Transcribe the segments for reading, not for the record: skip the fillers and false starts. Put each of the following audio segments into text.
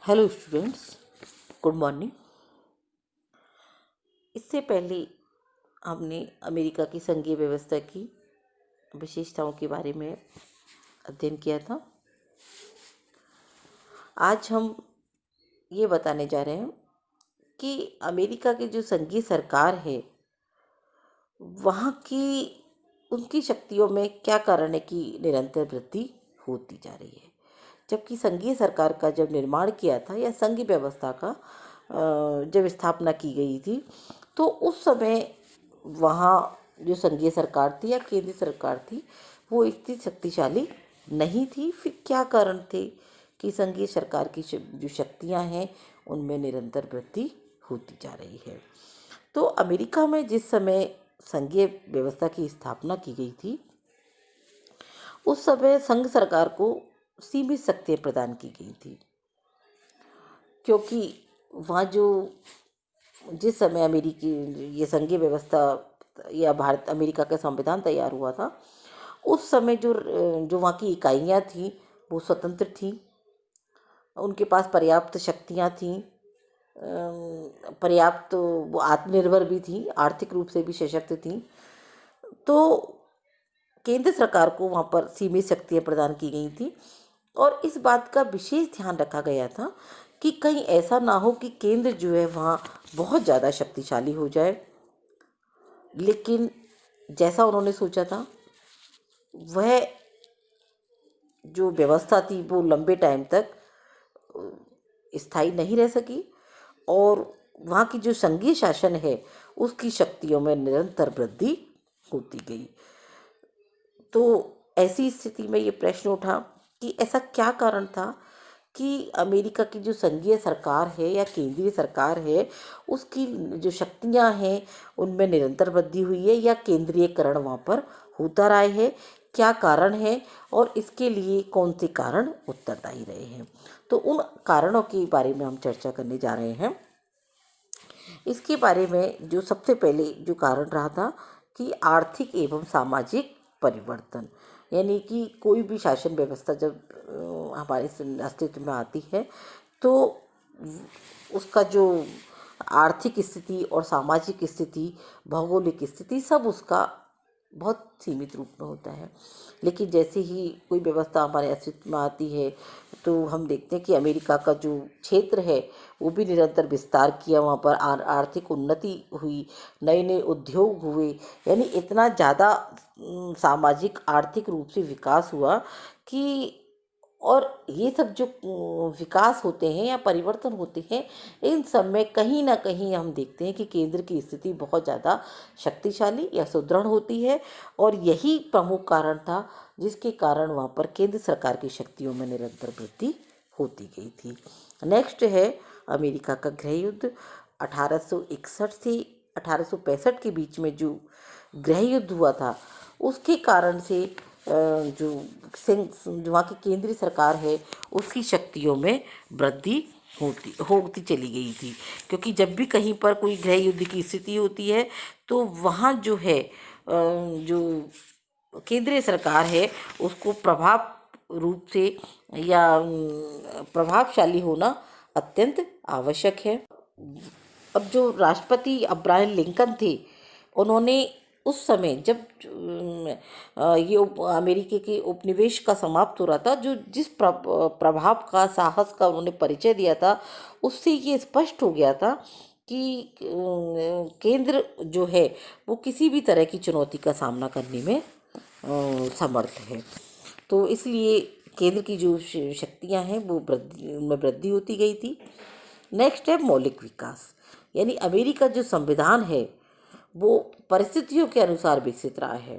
Hello students, good morning. इससे पहले हमने अमेरिका की संघीय व्यवस्था की विशेषताओं के बारे में अध्ययन किया था। आज हम ये बताने जा रहे हैं कि अमेरिका की जो संघीय सरकार है वहाँ की उनकी शक्तियों में क्या कारण है कि निरंतर वृद्धि होती जा रही है। जबकि संघीय सरकार का जब निर्माण किया था या संघीय व्यवस्था का जब स्थापना की गई थी तो उस समय वहाँ जो संघीय सरकार थी या केंद्रीय सरकार थी वो इतनी शक्तिशाली नहीं थी। फिर क्या कारण थे कि संघीय सरकार की जो शक्तियाँ हैं उनमें निरंतर वृद्धि होती जा रही है। तो अमेरिका में जिस समय संघीय व्यवस्था की स्थापना की गई थी उस समय संघ सरकार को सीमित शक्तियाँ प्रदान की गई थी, क्योंकि वहाँ जो जिस समय अमेरिकी ये संघीय व्यवस्था या भारत अमेरिका का संविधान तैयार हुआ था उस समय जो जो वहाँ की इकाइयाँ थीं वो स्वतंत्र थीं, उनके पास पर्याप्त शक्तियाँ थीं, पर्याप्त वो आत्मनिर्भर भी थीं, आर्थिक रूप से भी सशक्त थीं। तो केंद्र सरकार को वहाँ पर सीमित शक्तियाँ प्रदान की गई थी और इस बात का विशेष ध्यान रखा गया था कि कहीं ऐसा ना हो कि केंद्र जो है वहाँ बहुत ज़्यादा शक्तिशाली हो जाए। लेकिन जैसा उन्होंने सोचा था वह जो व्यवस्था थी वो लंबे टाइम तक स्थायी नहीं रह सकी और वहाँ की जो संघीय शासन है उसकी शक्तियों में निरंतर वृद्धि होती गई। तो ऐसी स्थिति में ये प्रश्न उठा कि ऐसा क्या कारण था कि अमेरिका की जो संघीय सरकार है या केंद्रीय सरकार है उसकी जो शक्तियां हैं उनमें निरंतर वृद्धि हुई है या केंद्रीयकरण वहाँ पर होता रहा है, क्या कारण है और इसके लिए कौन से कारण उत्तरदायी रहे हैं। तो उन कारणों के बारे में हम चर्चा करने जा रहे हैं। इसके बारे में जो सबसे पहले जो कारण रहा था कि आर्थिक एवं सामाजिक परिवर्तन, यानी कि कोई भी शासन व्यवस्था जब हमारे अस्तित्व में आती है तो उसका जो आर्थिक स्थिति और सामाजिक स्थिति, भौगोलिक स्थिति सब उसका बहुत सीमित रूप में होता है। लेकिन जैसे ही कोई व्यवस्था हमारे अस्तित्व में आती है तो हम देखते हैं कि अमेरिका का जो क्षेत्र है वो भी निरंतर विस्तार किया, वहाँ पर आर्थिक उन्नति हुई, नए नए उद्योग हुए, यानी इतना ज़्यादा सामाजिक आर्थिक रूप से विकास हुआ कि और ये सब जो विकास होते हैं या परिवर्तन होते हैं इन सब में कहीं ना कहीं हम देखते हैं कि केंद्र की स्थिति बहुत ज़्यादा शक्तिशाली या सुदृढ़ होती है और यही प्रमुख कारण था जिसके कारण वहाँ पर केंद्र सरकार की शक्तियों में निरंतर वृद्धि होती गई थी। नेक्स्ट है अमेरिका का गृह युद्ध। 1861 से 1865 के बीच में जो गृह युद्ध हुआ था उसके कारण से जो वहाँ की केंद्रीय सरकार है उसकी शक्तियों में वृद्धि होती चली गई थी, क्योंकि जब भी कहीं पर कोई गृह युद्ध की स्थिति होती है तो वहाँ जो है जो केंद्रीय सरकार है उसको प्रभाव रूप से या प्रभावशाली होना अत्यंत आवश्यक है। अब जो राष्ट्रपति अब्राहम लिंकन थे उन्होंने उस समय जब ये अमेरिका के उपनिवेश का समाप्त हो रहा था, जो जिस प्रभाव का साहस का उन्होंने परिचय दिया था उससे ये स्पष्ट हो गया था कि केंद्र जो है वो किसी भी तरह की चुनौती का सामना करने में समर्थ है। तो इसलिए केंद्र की जो शक्तियां हैं वो उनमें वृद्धि होती गई थी। नेक्स्ट है मौलिक विकास, यानी अमेरिका जो संविधान है वो परिस्थितियों के अनुसार विकसित रहा है।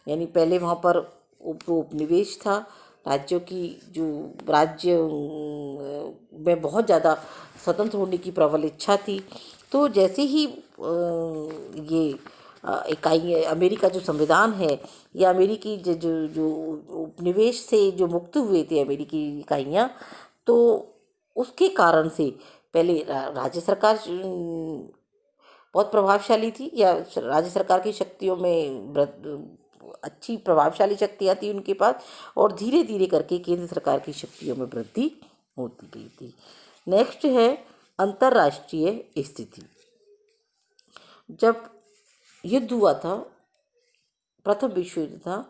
यानी पहले वहाँ पर उपनिवेश था, राज्यों की जो राज्य में बहुत ज़्यादा स्वतंत्र होने की प्रबल इच्छा थी। तो जैसे ही ये इकाई अमेरिका जो संविधान है या अमेरिकी जो जो जो उपनिवेश से जो मुक्त हुए थे अमेरिकी इकाइयाँ, तो उसके कारण से पहले राज्य सरकार बहुत प्रभावशाली थी या राज्य सरकार की शक्तियों में अच्छी प्रभावशाली शक्तियाँ थी उनके पास और धीरे धीरे करके केंद्र सरकार की शक्तियों में वृद्धि होती गई थी। नेक्स्ट है अंतर्राष्ट्रीय स्थिति। जब युद्ध हुआ था, प्रथम विश्व युद्ध था,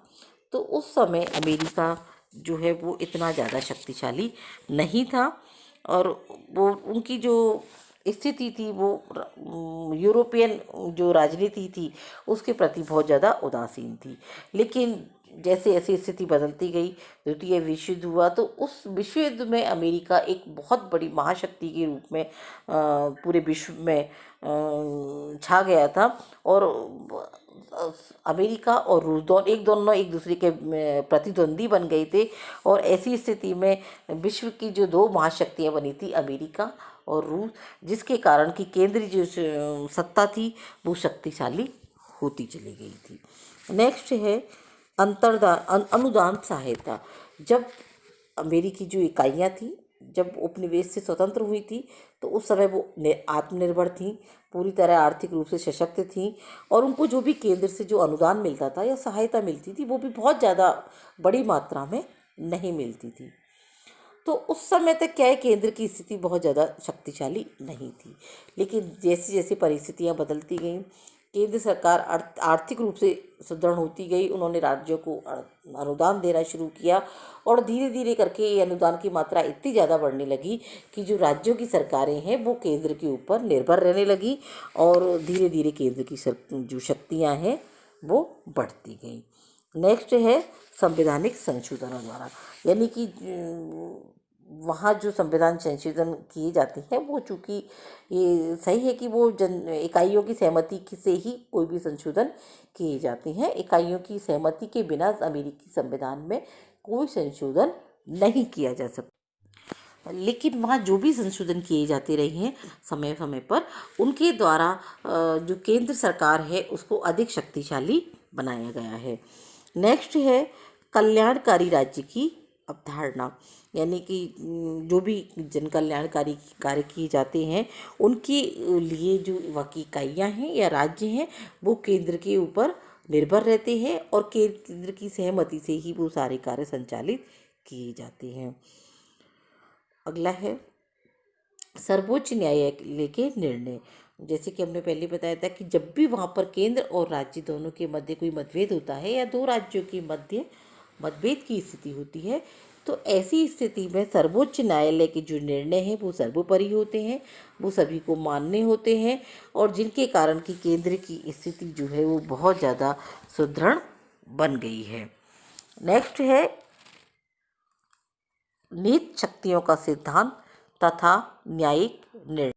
तो उस समय अमेरिका जो है वो इतना ज़्यादा शक्तिशाली नहीं था, और वो उनकी जो स्थिति थी वो यूरोपियन जो राजनीति थी उसके प्रति बहुत ज़्यादा उदासीन थी। लेकिन जैसे ऐसी स्थिति बदलती गई, द्वितीय विश्व युद्ध हुआ, तो उस विश्व युद्ध में अमेरिका एक बहुत बड़ी महाशक्ति के रूप में पूरे विश्व में छा गया था। और अमेरिका और रूस दोनों एक दूसरे के प्रतिद्वंदी बन गए थे। और ऐसी स्थिति में विश्व की जो दो महाशक्तियाँ बनी थी, अमेरिका और रूस, जिसके कारण कि केंद्रीय जो सत्ता थी वो शक्तिशाली होती चली गई थी। नेक्स्ट है अनुदान सहायता। जब अमेरिकी जो इकाइयाँ थी, जब उपनिवेश से स्वतंत्र हुई थी, तो उस समय वो आत्मनिर्भर थीं, पूरी तरह आर्थिक रूप से सशक्त थीं, और उनको जो भी केंद्र से जो अनुदान मिलता था या सहायता मिलती थी वो भी बहुत ज़्यादा बड़ी मात्रा में नहीं मिलती थी। तो उस समय तक क्या है, केंद्र की स्थिति बहुत ज़्यादा शक्तिशाली नहीं थी। लेकिन जैसे जैसे परिस्थितियाँ बदलती गईं, केंद्र सरकार आर्थिक रूप से सुदृढ़ होती गई, उन्होंने राज्यों को अनुदान देना शुरू किया, और धीरे धीरे करके ये अनुदान की मात्रा इतनी ज़्यादा बढ़ने लगी कि जो राज्यों की सरकारें हैं वो केंद्र के ऊपर निर्भर रहने लगी, और धीरे धीरे केंद्र की जो शक्तियाँ हैं वो बढ़ती गई। नेक्स्ट है संवैधानिक संशोधनों द्वारा, यानी कि वहाँ जो संविधान संशोधन किए जाते हैं वो चूँकि ये सही है कि वो इकाइयों की सहमति से ही कोई भी संशोधन किए जाते हैं। इकाइयों की सहमति के बिना अमेरिकी संविधान में कोई संशोधन नहीं किया जा सकता। लेकिन वहाँ जो भी संशोधन किए जाते रहे हैं समय समय पर, उनके द्वारा जो केंद्र सरकार है उसको अधिक शक्तिशाली बनाया गया है। नेक्स्ट है कल्याणकारी राज्य की अवधारणा, यानी कि जो भी जन कल्याणकारी कार्य किए जाते हैं उनके लिए जो वहाँ की इकाइयाँ हैं या राज्य हैं वो केंद्र के ऊपर निर्भर रहते हैं, और केंद्र की सहमति से ही वो सारे कार्य संचालित किए जाते हैं। अगला है सर्वोच्च न्यायालय के निर्णय। जैसे कि हमने पहले बताया था कि जब भी वहाँ पर केंद्र और राज्य दोनों के मध्य कोई मतभेद होता है या दो राज्यों के मध्य मतभेद की स्थिति होती है, तो ऐसी स्थिति में सर्वोच्च न्यायालय के जो निर्णय हैं वो सर्वोपरि होते हैं, वो सभी को मान्य होते हैं, और जिनके कारण कि केंद्र की स्थिति जो है वो बहुत ज़्यादा सुदृढ़ बन गई है। नेक्स्ट है नीत शक्तियों का सिद्धांत तथा न्यायिक निर्णय।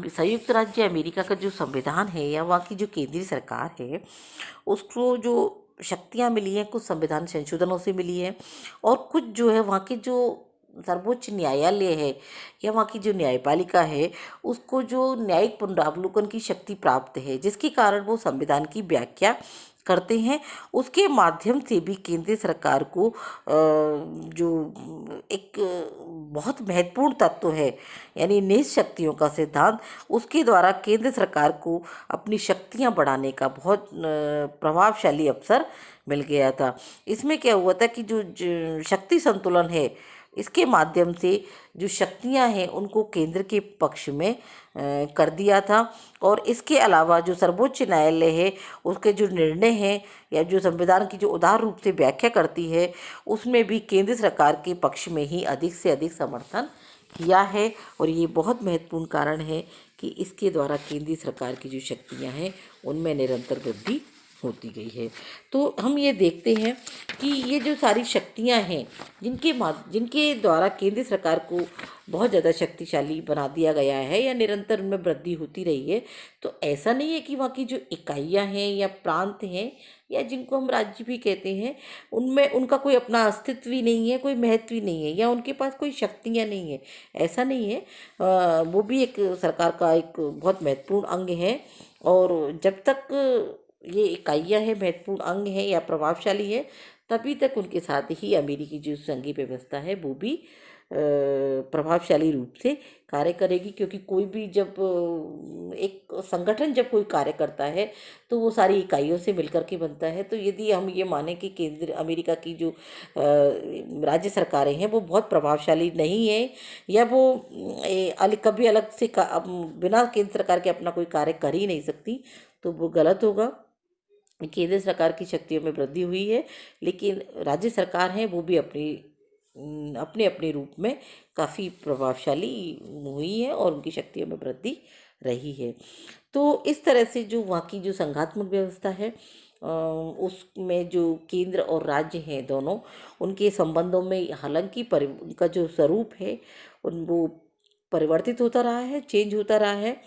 संयुक्त राज्य अमेरिका का जो संविधान है या वहाँ की जो केंद्रीय सरकार है उसको जो शक्तियाँ मिली हैं कुछ संविधान संशोधनों से मिली है, और कुछ जो है वहाँ के जो सर्वोच्च न्यायालय है या वहाँ की जो न्यायपालिका है उसको जो न्यायिक पुनरावलोकन की शक्ति प्राप्त है, जिसके कारण वो संविधान की व्याख्या करते हैं। उसके माध्यम से भी केंद्रीय सरकार को जो एक बहुत महत्वपूर्ण तत्व है यानी निज शक्तियों का सिद्धांत, उसके द्वारा केंद्र सरकार को अपनी शक्तियां बढ़ाने का बहुत प्रभावशाली अवसर मिल गया था। इसमें क्या हुआ था कि जो शक्ति संतुलन है इसके माध्यम से जो शक्तियां हैं उनको केंद्र के पक्ष में कर दिया था, और इसके अलावा जो सर्वोच्च न्यायालय है उसके जो निर्णय हैं या जो संविधान की जो उदार रूप से व्याख्या करती है उसमें भी केंद्र सरकार के पक्ष में ही अधिक से अधिक समर्थन किया है, और ये बहुत महत्वपूर्ण कारण है कि इसके द्वारा केंद्रीय सरकार की जो शक्तियाँ हैं उनमें निरंतर वृद्धि होती गई है। तो हम ये देखते हैं कि ये जो सारी शक्तियां हैं जिनके द्वारा केंद्र सरकार को बहुत ज़्यादा शक्तिशाली बना दिया गया है या निरंतर उनमें वृद्धि होती रही है, तो ऐसा नहीं है कि वहाँ की जो इकाइयां हैं या प्रांत हैं या जिनको हम राज्य भी कहते हैं उनमें उनका कोई अपना अस्तित्व ही नहीं है, कोई महत्व ही नहीं है, या उनके पास कोई शक्तियाँ नहीं है, ऐसा नहीं है। वो भी एक सरकार का एक बहुत महत्वपूर्ण अंग है, और जब तक ये इकाइयाँ हैं महत्वपूर्ण अंग हैं या प्रभावशाली है तभी तक उनके साथ ही अमेरिकी जो संघीय व्यवस्था है वो भी प्रभावशाली रूप से कार्य करेगी, क्योंकि कोई भी जब एक संगठन जब कोई कार्य करता है तो वो सारी इकाइयों से मिलकर के बनता है। तो यदि हम ये माने कि केंद्र अमेरिका की जो राज्य सरकारें हैं वो बहुत प्रभावशाली नहीं है, या वो कभी अलग से बिना केंद्र सरकार के अपना कोई कार्य कर ही नहीं सकती, तो वो गलत होगा। केंद्र सरकार की शक्तियों में वृद्धि हुई है, लेकिन राज्य सरकार है वो भी अपने अपने रूप में काफ़ी प्रभावशाली हुई है और उनकी शक्तियों में वृद्धि रही है। तो इस तरह से जो वहाँ की जो संघात्मक व्यवस्था है, उसमें जो केंद्र और राज्य हैं दोनों, उनके संबंधों में हालांकि उनका जो स्वरूप है वो परिवर्तित होता रहा है, चेंज होता रहा है।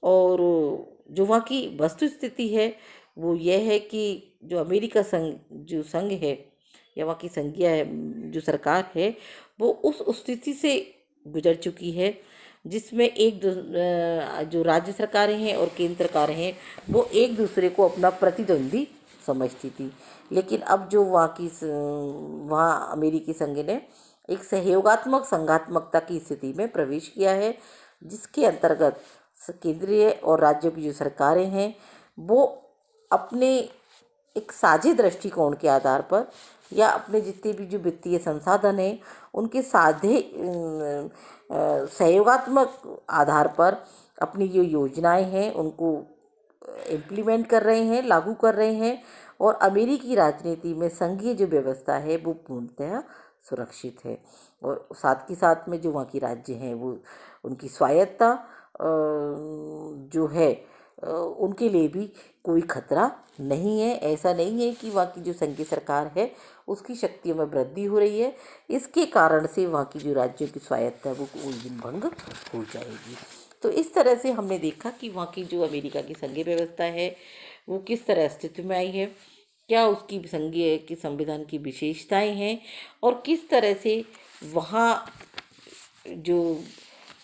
और जो वहाँ की वस्तु स्थिति है वो यह है कि जो अमेरिका संघ है, या वहाँ की संघीय जो सरकार है, वो उस स्थिति से गुजर चुकी है जिसमें जो राज्य सरकारें हैं और केंद्र सरकारें हैं वो एक दूसरे को अपना प्रतिद्वंदी समझती थी। लेकिन अब जो वहाँ अमेरिकी संघ ने एक सहयोगात्मक संघात्मकता की स्थिति में प्रवेश किया है, जिसके अंतर्गत केंद्रीय और राज्यों की जो सरकारें हैं वो अपने एक साझे दृष्टिकोण के आधार पर, या अपने जितने भी जो वित्तीय संसाधन हैं उनके साझे सहयोगात्मक आधार पर अपनी जो योजनाएं हैं उनको इम्प्लीमेंट कर रहे हैं, लागू कर रहे हैं। और अमेरिकी राजनीति में संघीय जो व्यवस्था है वो पूर्णतः सुरक्षित है। और साथ के साथ में जो वहाँ की राज्य हैं वो उनकी स्वायत्तता जो है उनके लिए भी कोई खतरा नहीं है। ऐसा नहीं है कि वहाँ की जो संघीय सरकार है उसकी शक्तियों में वृद्धि हो रही है, इसके कारण से वहाँ की जो राज्यों की स्वायत्तता वो कोई दिन भंग हो जाएगी। तो इस तरह से हमने देखा कि वहाँ की जो अमेरिका की संघीय व्यवस्था है वो किस तरह अस्तित्व में आई है, क्या उसकी संघीय की संविधान की विशेषताएं हैं, और किस तरह से वहाँ जो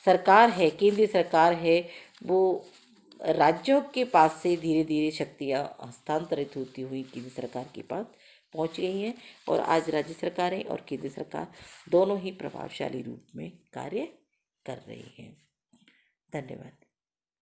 सरकार है, केंद्रीय सरकार है, वो राज्यों के पास से धीरे धीरे शक्तियाँ हस्तांतरित होती हुई केंद्र सरकार के पास पहुंच गई हैं। और आज राज्य सरकारें और केंद्र सरकार दोनों ही प्रभावशाली रूप में कार्य कर रही हैं। धन्यवाद।